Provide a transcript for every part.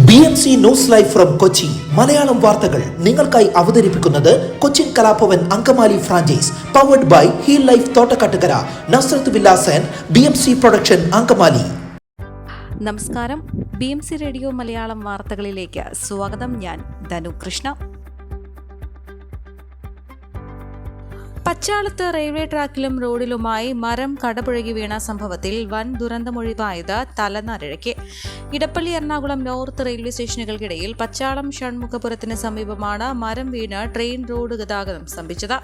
BMC news live from Kochi Malayalam വാർത്തകൾ നിങ്ങൾക്കായി അവതരിപ്പിക്കുന്നത് Cochin Kalabhavan Angamaly franchise powered by heal life Thottakattukara Nazareth villas and BMC production Angamaly. നമസ്കാരം, BMC radio Malayalam വാർത്തകളിലേക്ക് സ്വാഗതം. ഞാൻ ധനു കൃഷ്ണ. പച്ചാളത്ത് റെയിൽവേ ട്രാക്കിലും റോഡിലുമായി മരം കടപുഴകി വീണ സംഭവത്തിൽ വൻ ദുരന്തമൊഴിവായത് തലനാരിഴയ്ക്ക്. ഇടപ്പള്ളി എറണാകുളം നോർത്ത് റെയിൽവേ സ്റ്റേഷനുകൾക്കിടയിൽ പച്ചാളം ഷൺമുഖപുരത്തിന് സമീപമാണ് മരം വീണ് ട്രെയിൻ റോഡ് ഗതാഗതം സ്തംഭിച്ചത്.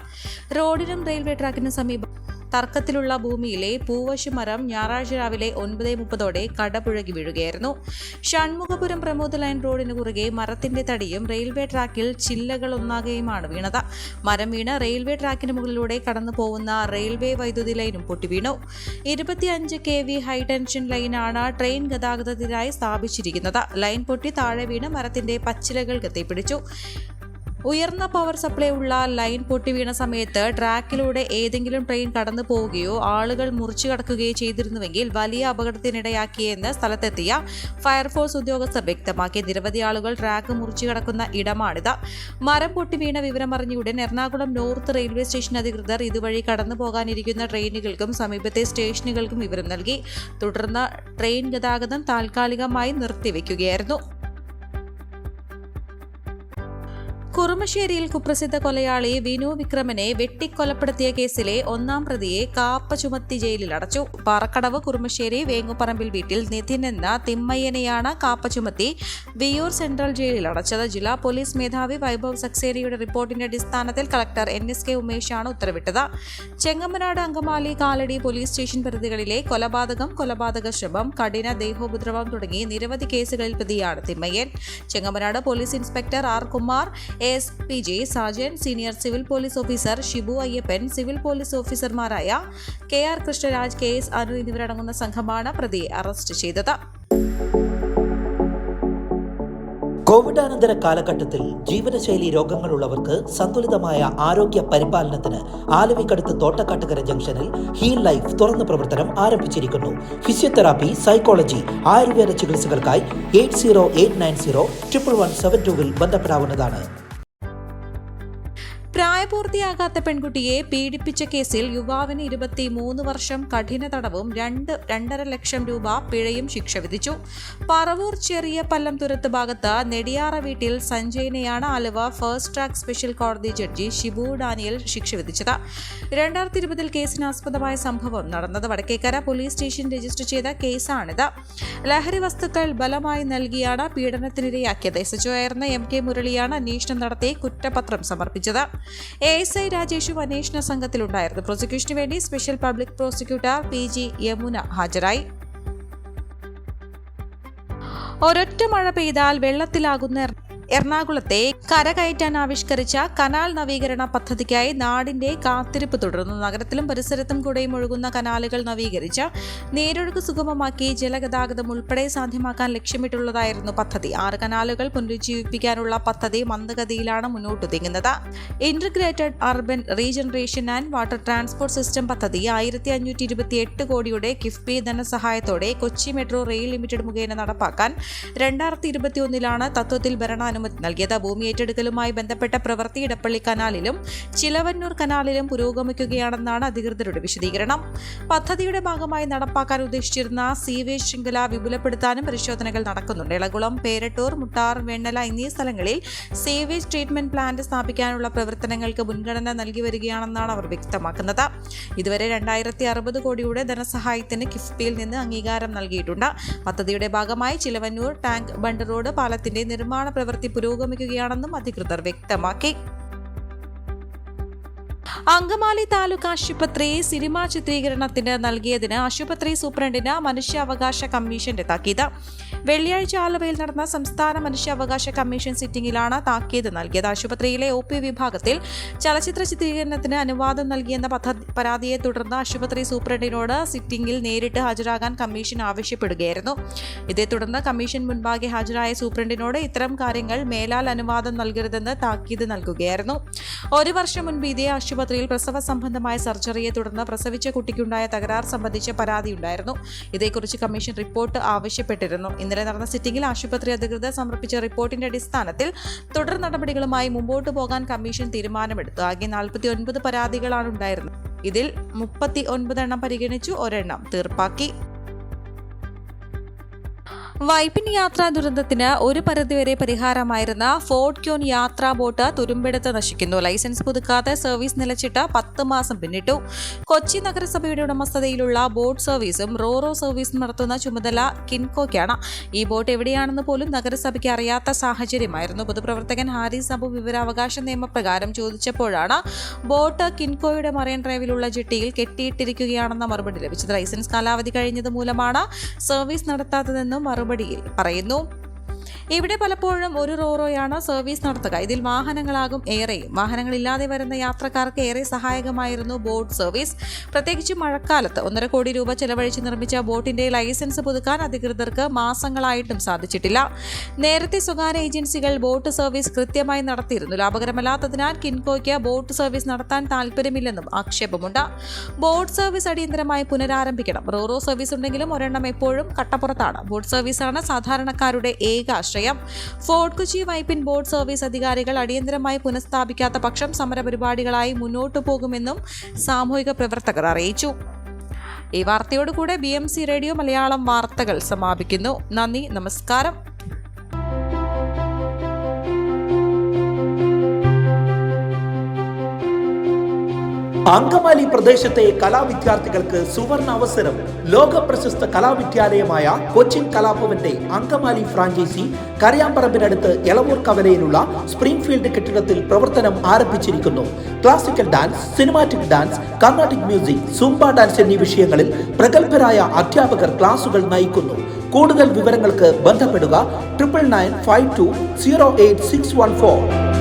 റോഡിനും റെയിൽവേ ട്രാക്കിനും സമീപം തർക്കത്തിലുള്ള ഭൂമിയിലെ പൂവശി മരം ഞായറാഴ്ച രാവിലെ 9:30 കടപുഴകി വീഴുകയായിരുന്നു. ഷൺമുഖപുരം പ്രമോദ് ലൈൻ റോഡിന് കുറുകെ മരത്തിന്റെ തടിയും റെയിൽവേ ട്രാക്കിൽ ചില്ലകളൊന്നാകെയുമാണ് വീണത്. മരം വീണ് റെയിൽവേ ട്രാക്കിന് മുകളിലൂടെ കടന്നു പോകുന്ന റെയിൽവേ വൈദ്യുതി ലൈനും പൊട്ടിവീണു. 25 kV ഹൈടെൻഷൻ ലൈനാണ് ട്രെയിൻ ഗതാഗതത്തിനായി സ്ഥാപിച്ചിരിക്കുന്നത്. ലൈൻ പൊട്ടി താഴെ വീണ് മരത്തിന്റെ പച്ചിലകൾ കത്തിപ്പിടിച്ചു. ഉയർന്ന പവർ സപ്ലൈ ഉള്ള ലൈൻ പൊട്ടി വീണ സമയത്ത് ട്രാക്കിലൂടെ ഏതെങ്കിലും ട്രെയിൻ കടന്നു പോവുകയോ ആളുകൾ മുറിച്ചു കടക്കുകയോ ചെയ്തിരുന്നുവെങ്കിൽ വലിയ അപകടത്തിനിടയാക്കിയെന്ന് സ്ഥലത്തെത്തിയ ഫയർഫോഴ്സ് ഉദ്യോഗസ്ഥർ വ്യക്തമാക്കി. നിരവധി ആളുകൾ ട്രാക്ക് മുറിച്ചു കടക്കുന്ന ഇടമാണിത്. മരം പൊട്ടി വീണ വിവരമറിഞ്ഞയുടൻ എറണാകുളം നോർത്ത് റെയിൽവേ സ്റ്റേഷൻ അധികൃതർ ഇതുവഴി കടന്നു പോകാനിരിക്കുന്ന ട്രെയിനുകൾക്കും സമീപത്തെ സ്റ്റേഷനുകൾക്കും വിവരം നൽകി. തുടർന്ന് ട്രെയിൻ ഗതാഗതം താൽക്കാലികമായി നിർത്തിവെക്കുകയായിരുന്നു. കുറുമശ്ശേരിയിൽ കുപ്രസിദ്ധ കൊലയാളി വിനു വിക്രമനെ വെട്ടിക്കൊലപ്പെടുത്തിയ കേസിലെ 1-ാം പ്രതിയെ കാപ്പ ചുമത്തി ജയിലിൽ അടച്ചു. പാറക്കടവ് കുറുമശ്ശേരി വേങ്ങുപറമ്പിൽ വീട്ടിൽ നിതിൻ എന്ന തിമ്മയ്യനെയാണ് കാപ്പ ചുമത്തി വിയൂർ സെൻട്രൽ ജയിലിൽ അടച്ചത്. ജില്ലാ പോലീസ് മേധാവി വൈഭവ് സക്സേനയുടെ റിപ്പോർട്ടിന്റെ അടിസ്ഥാനത്തിൽ കളക്ടർ NSK ഉമേഷാണ് ഉത്തരവിട്ടത്. ചെങ്ങമനാട് അങ്കമാലി കാലടി പോലീസ് സ്റ്റേഷൻ പരിധികളിലെ കൊലപാതക ശ്രമം, കഠിന ദേഹോപദ്രവം തുടങ്ങി നിരവധി കേസുകളിൽ പ്രതിയാണ് Thimmayyan. Chengamanad police inspector R. Kumar, ASPJ Sajan, senior civil police officer Shibu Ayyappan, civil police ഓഫീസർമാരായ KR കൃഷ്ണരാജ്, KS അനു എന്നിവരടങ്ങുന്ന സംഘമാണ് പ്രതിയെ അറസ്റ്റ് ചെയ്തത്. കോവിഡാനന്തര കാലഘട്ടത്തിൽ ജീവനശൈലി രോഗങ്ങളുള്ളവർക്ക് സന്തുലിതമായ ആരോഗ്യ പരിപാലനത്തിന് ആലുവയ്ക്കടുത്ത് തോട്ടക്കാട്ടുകര ജംഗ്ഷനിൽ ഹീൽ ലൈഫ് തുറന്ന് പ്രവർത്തനം ആരംഭിച്ചിരിക്കുന്നു. ഫിസിയോതെറാപ്പി, സൈക്കോളജി, ആയുർവേദ ചികിത്സകൾക്കായി 8089011722 ബന്ധപ്പെടാവുന്നതാണ്. പ്രായപൂർത്തിയാകാത്ത പെൺകുട്ടിയെ പീഡിപ്പിച്ച കേസിൽ യുവാവിന് 23 വർഷം കഠിന തടവും 2.5 ലക്ഷം രൂപ പിഴയും ശിക്ഷ വിധിച്ചു. പറവൂർ ചെറിയ പല്ലംതുരത്ത് ഭാഗത്ത് നെടിയാറ വീട്ടിൽ സഞ്ജയനെയാണ് ആലുവ ഫസ്റ്റ് ട്രാക്ക് സ്പെഷ്യൽ കോടതി ജഡ്ജി ഷിബു ഡാനിയൽ ശിക്ഷ വിധിച്ചത്. 2020 കേസിനാസ്പദമായ സംഭവം നടന്നത് വടക്കേക്കര പോലീസ് സ്റ്റേഷൻ രജിസ്റ്റർ ചെയ്ത കേസാണിത്. ലഹരി വസ്തുക്കൾ ബലമായി നൽകിയാണ് പീഡനത്തിനിരയാക്കിയത്. SHO ആയിരുന്ന MK മുരളിയാണ് അന്വേഷണം നടത്തി കുറ്റപത്രം സമർപ്പിച്ചത്. ASI രാജേഷും അന്വേഷണ സംഘത്തിലുണ്ടായിരുന്നു. പ്രോസിക്യൂഷന് വേണ്ടി special public prosecutor PG Yamuna ഹാജരായി. ഒരൊറ്റ മഴ പെയ്താൽ വെള്ളത്തിലാകുന്ന എറണാകുളത്തെ കരകയറ്റാൻ ആവിഷ്കരിച്ച കനാൽ നവീകരണ പദ്ധതിക്കായി നാടിന്റെ കാത്തിരിപ്പ് തുടരുന്നു. നഗരത്തിലും പരിസരത്തും കൂടെയും ഒഴുകുന്ന കനാലുകൾ നവീകരിച്ച് നീരൊഴുക്ക് സുഗമമാക്കി ജലഗതാഗതം ഉൾപ്പെടെ സാധ്യമാക്കാൻ ലക്ഷ്യമിട്ടുള്ളതായിരുന്നു പദ്ധതി. 6 കനാലുകൾ പുനരുജ്ജീവിപ്പിക്കാനുള്ള പദ്ധതി മന്ദഗതിയിലാണ് മുന്നോട്ടു നീങ്ങുന്നത്. Integrated urban regeneration and water transport system പദ്ധതി 1528 കോടിയുടെ കിഫ്ബി ധനസഹായത്തോടെ കൊച്ചി മെട്രോ റെയിൽ ലിമിറ്റഡ് മുഖേന നടപ്പാക്കാൻ 2021 തത്വത്തിൽ ഭരണാനുമതി നൽകിയത്. ഭൂമി ഏറ്റെടുക്കലുമായി ബന്ധപ്പെട്ട പ്രവൃത്തി ഇടപ്പള്ളി കനാലിലും ചിലവന്നൂർ കനാലിലും പുരോഗമിക്കുകയാണെന്നാണ് അധികൃതരുടെ വിശദീകരണം. പദ്ധതിയുടെ ഭാഗമായി നടപ്പാക്കാൻ ഉദ്ദേശിച്ചിരുന്ന സീവേജ് ശൃംഖല വിപുലപ്പെടുത്താനും പരിശോധനകൾ നടക്കുന്നുണ്ട്. ഇളകുളം, പേരട്ടൂർ, മുട്ടാർ, വെണ്ണല എന്നീ സ്ഥലങ്ങളിൽ സീവേജ് ട്രീറ്റ്മെന്റ് പ്ലാന്റ് സ്ഥാപിക്കാനുള്ള പ്രവർത്തനങ്ങൾക്ക് മുൻഗണന നൽകി വരികയാണെന്നാണ് അവർ വ്യക്തമാക്കുന്നത്. ഇതുവരെ 2060 കോടിയുടെ ധനസഹായത്തിന് കിഫ്ബിയിൽ നിന്ന് അംഗീകാരം നൽകിയിട്ടുണ്ട്. പദ്ധതിയുടെ ഭാഗമായി ചിലവന്നൂർ ടാങ്ക് ബണ്ട് റോഡ് പാലത്തിന്റെ നിർമ്മാണ പ്രവൃത്തി പുരോഗമിക്കുകയാണെന്നും അധികൃതർ വ്യക്തമാക്കി. അങ്കമാലി താലൂക്ക് ആശുപത്രി സിനിമാ ചിത്രീകരണത്തിന് നൽകിയതിന് ആശുപത്രി സൂപ്രണ്ടിന് മനുഷ്യാവകാശ കമ്മീഷന്റെ താക്കീത്. വെള്ളിയാഴ്ച ആലുവയിൽ നടന്ന സംസ്ഥാന മനുഷ്യാവകാശ കമ്മീഷൻ സിറ്റിംഗിലാണ് താക്കീത് നൽകിയത്. ആശുപത്രിയിലെ OP വിഭാഗത്തിൽ ചലച്ചിത്ര ചിത്രീകരണത്തിന് അനുവാദം നൽകിയെന്ന പരാതിയെ തുടർന്ന് ആശുപത്രി സൂപ്രണ്ടിനോട് സിറ്റിംഗിൽ നേരിട്ട് ഹാജരാകാൻ കമ്മീഷൻ ആവശ്യപ്പെടുകയായിരുന്നു. ഇതേ തുടർന്ന് കമ്മീഷൻ മുൻപാകെ ഹാജരായ സൂപ്രണ്ടിനോട് ഇത്തരം കാര്യങ്ങൾ മേലാൽ അനുവാദം നൽകരുതെന്ന് താക്കീത് നൽകുകയായിരുന്നു. 1 വർഷം മുൻപ് ഇതേ ആശുപത്രി ആശുപത്രിയിൽ പ്രസവ സംബന്ധമായ സർജറിയെ തുടർന്ന് പ്രസവിച്ച കുട്ടിക്കുണ്ടായ തകരാർ സംബന്ധിച്ച് പരാതിയുണ്ടായിരുന്നു. ഇതേക്കുറിച്ച് കമ്മീഷൻ റിപ്പോർട്ട് ആവശ്യപ്പെട്ടിരുന്നു. ഇന്നലെ നടന്ന സിറ്റിംഗിൽ ആശുപത്രി അധികൃതർ സമർപ്പിച്ച റിപ്പോർട്ടിന്റെ അടിസ്ഥാനത്തിൽ തുടർ നടപടികളുമായി മുമ്പോട്ടു പോകാൻ കമ്മീഷൻ തീരുമാനമെടുത്തു. ആകെ 49 പരാതികളാണ് ഉണ്ടായിരുന്നത്. ഇതിൽ 39 എണ്ണം പരിഗണിച്ചു, 1 എണ്ണം തീർപ്പാക്കി. വൈപ്പിൻ യാത്രാ ദുരന്തത്തിന് ഒരു പരിധിവരെ പരിഹാരമായിരുന്ന ഫോർട്ട് ക്യൂൻ യാത്രാ ബോട്ട് തുരുമ്പെടുത്ത് നശിക്കുന്നു. ലൈസൻസ് പുതുക്കാതെ സർവീസ് നിലച്ചിട്ട് 10 മാസം പിന്നിട്ടു. കൊച്ചി നഗരസഭയുടെ ഉടമസ്ഥതയിലുള്ള ബോട്ട് സർവീസും റോറോ സർവീസും നടത്തുന്ന ചുമതല കിൻകോയ്ക്കാണ്. ഈ ബോട്ട് എവിടെയാണെന്ന് പോലും നഗരസഭയ്ക്ക് അറിയാത്ത സാഹചര്യമായിരുന്നു. പൊതുപ്രവർത്തകൻ ഹാരിസ് അബു വിവരാവകാശ നിയമപ്രകാരം ചോദിച്ചപ്പോഴാണ് ബോട്ട് കിൻകോയുടെ മറൈൻ ഡ്രൈവിലുള്ള ജെട്ടിയിൽ കെട്ടിയിട്ടിരിക്കുകയാണെന്ന മറുപടി ലഭിച്ചത്. ലൈസൻസ് കാലാവധി കഴിഞ്ഞത് മൂലമാണ് സർവീസ് നടത്താത്തതെന്നും മറുപടിയിൽ പറയുന്നു. ഇവിടെ പലപ്പോഴും ഒരു റോറോയാണ് സർവീസ് നടത്തുക. ഇതിൽ വാഹനങ്ങളാകും ഏറെയും. വാഹനങ്ങളില്ലാതെ വരുന്ന യാത്രക്കാർക്ക് ഏറെ സഹായകമായിരുന്നു ബോട്ട് സർവീസ്. പ്രത്യേകിച്ച് മഴക്കാലത്ത് 1.5 കോടി രൂപ ചെലവഴിച്ച് നിർമ്മിച്ച ബോട്ടിന്റെ ലൈസൻസ് പുതുക്കാൻ അധികൃതർക്ക് മാസങ്ങളായിട്ടും സാധിച്ചിട്ടില്ല. നേരത്തെ സ്വകാര്യ ഏജൻസികൾ ബോട്ട് സർവീസ് കൃത്യമായി നടത്തിയിരുന്നു. ലാഭകരമല്ലാത്തതിനാൽ കിൻകോയ്ക്ക് ബോട്ട് സർവീസ് നടത്താൻ താൽപ്പര്യമില്ലെന്നും ആക്ഷേപമുണ്ട്. ബോട്ട് സർവീസ് അടിയന്തരമായി പുനരാരംഭിക്കണം. റോറോ സർവീസ് ഉണ്ടെങ്കിലും ഒരെണ്ണം എപ്പോഴും കട്ടപ്പുറത്താണ്. ബോട്ട് സർവീസാണ് സാധാരണക്കാരുടെ ഏക ആശ്രയം. Fort Kochi Vypin boat service അധികാരികൾ അടിയന്തരമായി പുനഃസ്ഥാപിക്കാത്ത പക്ഷം സമരപരിപാടികളായി മുന്നോട്ടു പോകുമെന്നും സാമൂഹിക പ്രവർത്തകർ അറിയിച്ചു. ഈ വാർത്തയോടുകൂടെ BMC റേഡിയോ മലയാളം വാർത്തകൾ സമാപിക്കുന്നു. നന്ദി, നമസ്കാരം. അങ്കമാലി പ്രദേശത്തെ കലാവിദ്യാർത്ഥികൾക്ക് സുവർണ അവസരം. ലോക പ്രശസ്ത കലാവിദ്യാലയമായ കൊച്ചിൻ കലാഭവന്റെ അങ്കമാലി ഫ്രാഞ്ചൈസി കരയാമ്പറമ്പിനടുത്ത് എളവൂർ കവലയിലുള്ള സ്പ്രിംഗ്ഫീൽഡ് കെട്ടിടത്തിൽ പ്രവർത്തനം ആരംഭിച്ചിരിക്കുന്നു. Classical dance, cinematic dance, Carnatic music, Zumba dance എന്നീ വിഷയങ്ങളിൽ പ്രഗത്ഭരായ അധ്യാപകർ ക്ലാസുകൾ നയിക്കുന്നു. കൂടുതൽ വിവരങ്ങൾക്ക് ബന്ധപ്പെടുക 9995208614.